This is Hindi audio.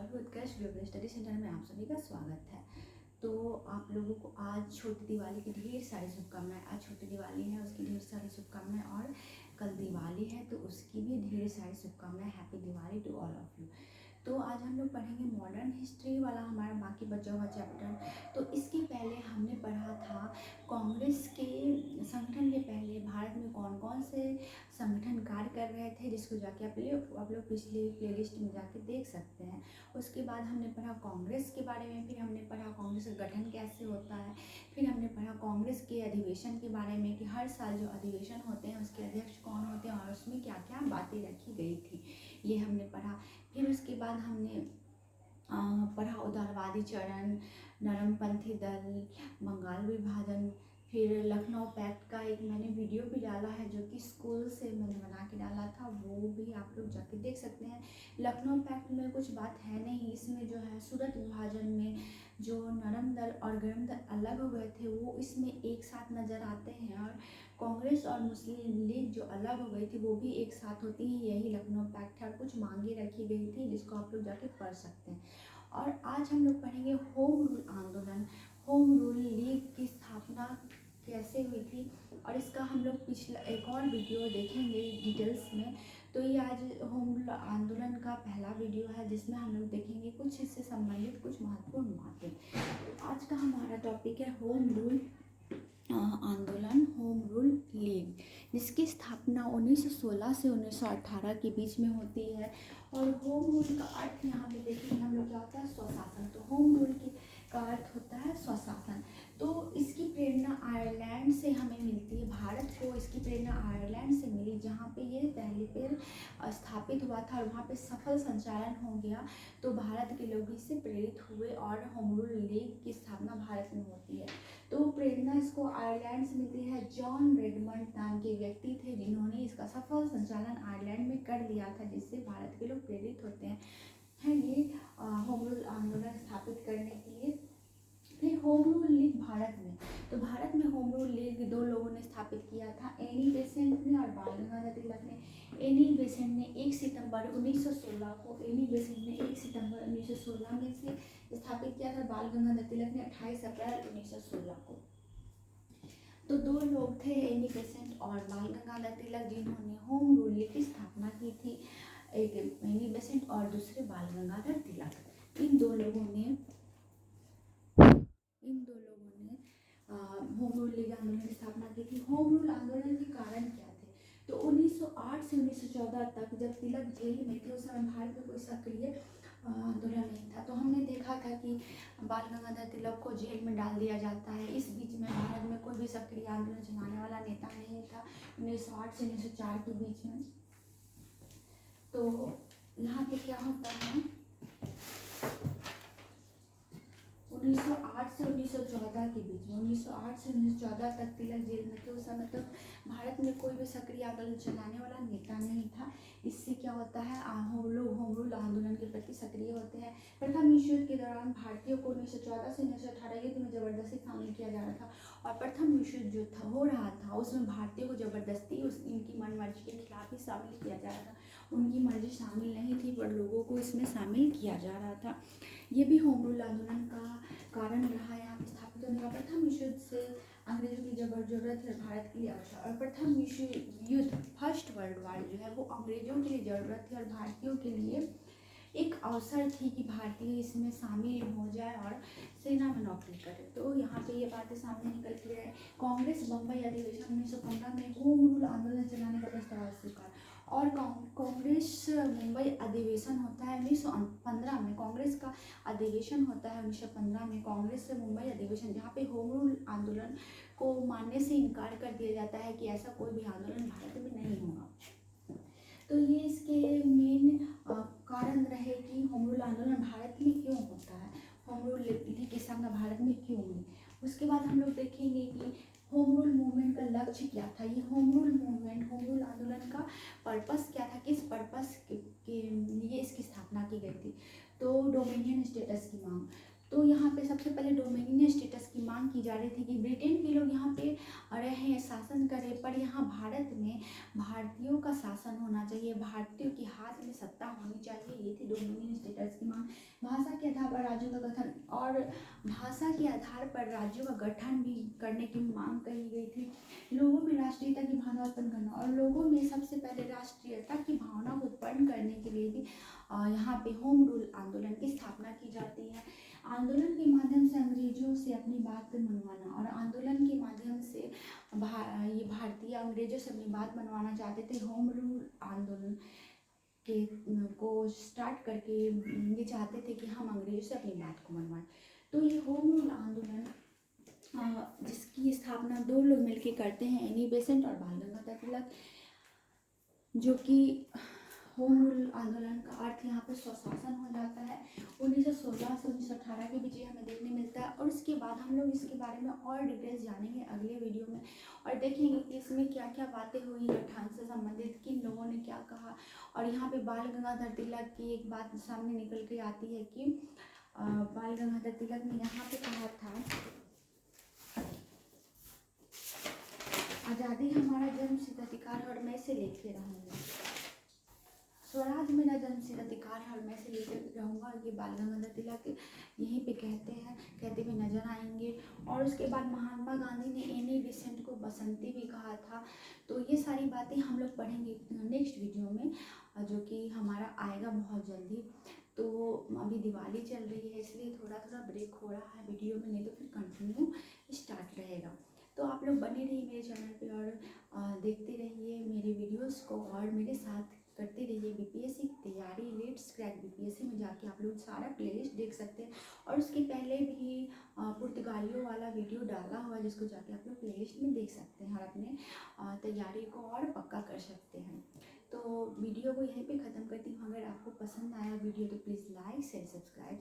और उत्कर्ष ग्लोबल स्टडी सेंटर में आप सभी का स्वागत है। तो आप लोगों को आज छोटी दिवाली की ढेर सारी शुभकामनाएं। आज छोटी दिवाली है, उसकी ढेर सारी शुभकामनाएं, और कल दिवाली है तो उसकी भी ढेर सारी शुभकामनाएं। Happy Diwali to all of you. तो आज हम लोग पढ़ेंगे मॉडर्न हिस्ट्री वाला हमारा बाकी बचा हुआ चैप्टर। तो इसके पहले हमने पढ़ा था कांग्रेस के संगठन के पहले भारत में कौन कौन से संगठन कार्य कर रहे थे, जिसको जाके आप लोग पिछले प्लेलिस्ट में जाके देख सकते हैं। उसके बाद हमने पढ़ा कांग्रेस के बारे में, फिर हमने पढ़ा कांग्रेस का गठन कैसे होता है, फिर हमने पढ़ा कांग्रेस के अधिवेशन के बारे में कि हर साल जो अधिवेशन होते हैं उसके अध्यक्ष कौन होते हैं और उसमें क्या क्या बातें रखी गई थी, ये हमने पढ़ा। फिर उसके बाद हमने पढ़ा उदारवादी चरण, नरमपंथी दल, बंगाल विभाजन, फिर लखनऊ पैक्ट का एक मैंने वीडियो भी डाला है जो कि स्कूल से मैंने बना के डाला था, वो भी आप लोग जाके देख सकते हैं। लखनऊ पैक्ट में कुछ बात है नहीं, इसमें जो है सूरत विभाजन में जो नरम दल और गर्म दल अलग हो गए थे वो इसमें एक साथ नज़र आते हैं, और कांग्रेस और मुस्लिम लीग जो अलग हो गई थी वो भी एक साथ होती है। यही लखनऊ पैक्ट है और कुछ मांगे रखी गई थी जिसको आप लोग जाके पढ़ सकते हैं। और आज हम लोग पढ़ेंगे होम रूल आंदोलन, होम रूल लीग की स्थापना कैसे हुई थी, और इसका हम लोग पिछला एक और वीडियो देखेंगे डिटेल्स में। तो ये आज होम रूल आंदोलन का पहला वीडियो है जिसमें हम लोग देखेंगे कुछ इससे संबंधित कुछ महत्वपूर्ण बातें। आज का हमारा टॉपिक है होम रूल आंदोलन, होम रूल लीग, जिसकी स्थापना 1916 से 1918 के बीच में होती है। और होम रूल का अर्थ यहाँ पे देखेंगे हम लोग क्या होता है, स्वशासन। तो होम रूल का अर्थ होता है स्वशासन। तो इसकी प्रेरणा आयरलैंड से हमें मिलती है, भारत को इसकी प्रेरणा आयरलैंड से मिली जहाँ पे ये पहले पेड़ स्थापित हुआ था और वहाँ पे सफल संचालन हो गया। तो भारत के लोग इससे प्रेरित हुए और होम रूल लीग की स्थापना भारत में होती है। तो प्रेरणा इसको आयरलैंड से मिलती है। जॉन रेडमंड नाम के व्यक्ति थे जिन्होंने इसका सफल संचालन आयरलैंड में कर लिया था, जिससे भारत के लोग प्रेरित होते हैं ये होम रूल आंदोलन स्थापित करने के लिए। फिर होम रूल लीग भारत में, तो भारत में होम रूल लीग दो लोगों ने स्थापित किया था, एनी बेसेंट ने और बाल गंगाधर तिलक ने। एनी बेसेंट ने 1 सितंबर 1916 को, एनी बेसेंट ने 1 सितंबर 1916 में से स्थापित किया था, बाल गंगाधर तिलक ने 28 अप्रैल 1916 को। तो दो लोग थे, एनी बेसेंट और बाल गंगाधर तिलक, जिन्होंने होम रूल लीग की स्थापना की थी। एक एनी बेसेंट और दूसरे बाल गंगाधर तिलक। इन दो लोगों ने होम रूल लीग आंदोलन की स्थापना की थी। होम रूल आंदोलन के कारण क्या थे, तो 1908 से 1914 तक जब तिलक जेल में थे उस समय भारत में कोई सक्रिय आंदोलन नहीं था। तो हमने देखा था कि बाल गंगाधर तिलक को जेल में डाल दिया जाता है। इस बीच में भारत में कोई भी सक्रिय आंदोलन चलाने वाला नेता नहीं था 1908 से 1904 के बीच में। तो यहाँ पे क्या होता है, 1908 से 1914 के बीच में, 1908 से 1914 तक तिलक जेल में थे। उस समय तक भारत में कोई भी सक्रिय आंदोलन चलाने वाला नेता नहीं था। इससे क्या होता है, हम लोग होम रूल आंदोलन के प्रति सक्रिय होते हैं। प्रथम विश्व युद्ध के दौरान भारतीयों को 1914 से 1918 युद्ध में जबरदस्ती शामिल किया जा रहा था, और प्रथम विश्व युद्ध जो था हो रहा था उसमें भारतीयों को जबरदस्ती इनकी मनमर्जी के खिलाफ ही शामिल किया जा रहा था। उनकी मर्जी शामिल नहीं थी पर लोगों को इसमें शामिल किया जा रहा था। ये भी होम रूल आंदोलन का कारण रहा। यहाँ पे स्थापित होने का प्रथम विश्व युद्ध से अंग्रेजों की जरूरत है भारत के लिए अवसर, और प्रथम विश्व युद्ध फर्स्ट वर्ल्ड वार जो है वो अंग्रेजों के लिए ज़रूरत थी और भारतीयों के लिए एक अवसर थी कि भारतीय इसमें शामिल हो जाए और सेना में नौकरी करे। तो यहाँ पे ये बातें सामने निकल के आए। कांग्रेस बम्बई अधिवेशन 1915 में होम रूल आंदोलन चलाने का प्रस्ताव स्वीकार, और कांग्रेस मुंबई अधिवेशन होता है 1915 में। कांग्रेस का अधिवेशन होता है 1915 में, कांग्रेस से मुंबई अधिवेशन, जहाँ पे होम रूल आंदोलन को मानने से इनकार कर दिया जाता है कि ऐसा कोई भी आंदोलन भारत में नहीं होगा। तो ये इसके मेन कारण रहे कि होम रूल आंदोलन भारत में क्यों होता है, होम रूल लीग की स्थापना भारत में क्यों हुई। उसके बाद हम लोग देखेंगे कि होम रूल मूवमेंट का लक्ष्य क्या था। ये home rule movement, home rule आंदोलन का पर्पस क्या था, किस पर्पस के लिए इसकी स्थापना की गई थी। तो डोमिनियन स्टेटस की मांग, तो यहाँ पे सबसे पहले डोमिनियन स्टेटस की मांग की जा रही थी कि ब्रिटेन के लोग यहाँ पे रहें, शासन करें, पर यहाँ भारत में भारतीयों का शासन होना चाहिए, भारतीयों के हाथ में सत्ता होनी चाहिए। ये थी डोमिनियन स्टेटस की मांग। भाषा के आधार पर राज्यों का गठन, और भाषा के आधार पर राज्यों का गठन भी करने की मांग कही गई थी। लोगों में राष्ट्रीयता की भावना उत्पन्न करना, और लोगों में सबसे पहले राष्ट्रीयता की भावना को उत्पन्न करने के लिए भी यहाँ पे होम रूल आंदोलन की स्थापना की जाती है। आंदोलन के माध्यम से अंग्रेजों से अपनी बात मनवाना, और आंदोलन के माध्यम से ये भारतीय अंग्रेजों से अपनी बात मनवाना चाहते थे। होम रूल आंदोलन के को स्टार्ट करके ये चाहते थे कि हम अंग्रेजों से अपनी बात को मनवाएं। तो ये होम रूल आंदोलन जिसकी स्थापना दो लोग मिलकर करते हैं, एनी बेसेंट और बाल गंगाधर तिलक, जो कि होम रूल आंदोलन का अर्थ यहाँ पे स्वशासन हो जाता है। 1916 से 1918 के बीच हमें देखने मिलता है। और इसके बाद हम लोग इसके बारे में और डिटेल्स जानेंगे अगले वीडियो में, और देखेंगे कि इसमें क्या क्या बातें हुई गठन से संबंधित, किन लोगों ने क्या कहा। और यहाँ पे बाल गंगाधर तिलक की एक बात सामने निकल के आती है कि बाल गंगाधर तिलक ने यहाँ पे कहा था, आज़ादी हमारा जन्मसिद्ध अधिकार है और मैं इसे लेके रहूँगा। स्वराज मेरा जन्मसिद्ध अधिकार है और मैं इसे लेकर रहूँगा। ये बाल गंगाधर तिलक यहीं पे कहते हुए नजर आएंगे। और उसके बाद महात्मा गांधी ने एनी बेसेंट को बसंती भी कहा था। तो ये सारी बातें हम लोग पढ़ेंगे नेक्स्ट वीडियो में, जो कि हमारा आएगा बहुत जल्दी। तो अभी दिवाली चल रही है, इसलिए थोड़ा थोड़ा ब्रेक हो रहा है वीडियो में, नहीं तो फिर कंटिन्यू स्टार्ट रहेगा। तो आप लोग बने रहिए मेरे चैनल पे और देखते रहिए मेरे वीडियोस को, और मेरे साथ करते रहिए। बीपीएससी की तैयारी, लेट्स क्रैक बीपीएससी में जाके आप लोग सारा प्लेलिस्ट देख सकते हैं। और उसके पहले भी पुर्तगालियों वाला वीडियो डाला हुआ है, जिसको जाके आप लोग प्लेलिस्ट में देख सकते हैं और अपने तैयारी को और पक्का कर सकते हैं। तो वीडियो को यहीं पे ख़त्म करती हूँ। अगर आपको पसंद आया वीडियो तो प्लीज़ लाइक शेयर सब्सक्राइब